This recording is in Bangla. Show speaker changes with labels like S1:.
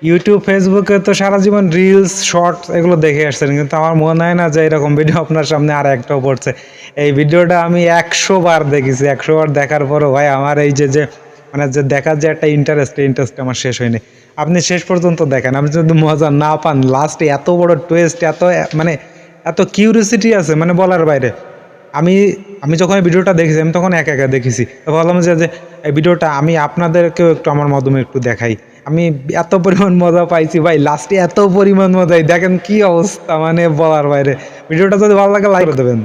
S1: ইউটিউব ফেসবুকে তো সারা জীবন রিলস শর্টস এগুলো দেখে আসছেন, কিন্তু আমার মনে হয় না যে এরকম ভিডিও আপনার সামনে আর একটাও পড়ছে। এই ভিডিওটা আমি 100 বার দেখেছি, 100 বার দেখার পরও ভাই আমার এই যে মানে যে দেখার যে একটা ইন্টারেস্ট আমার শেষ হয়নি। আপনি শেষ পর্যন্ত দেখেন, আপনি যদি মজা না পান, লাস্টে এত বড় টুইস্ট, এত মানে এত কিউরিওসিটি আছে মানে বলার বাইরে। আমি আমি যখন এই ভিডিওটা দেখেছি আমি তখন একা একা দেখেছি, তো ভাবলাম যে এই ভিডিওটা আমি আপনাদেরকেও একটু আমার মাধ্যমে একটু দেখাই। আমি এত পরিমাণ মজা পাইছি ভাই, লাস্টে এত পরিমাণ মজাই দেখেন কি অবস্থা, মানে বলার বাইরে। ভিডিওটা যদি ভালো লাগে লাইক করে দেবেন।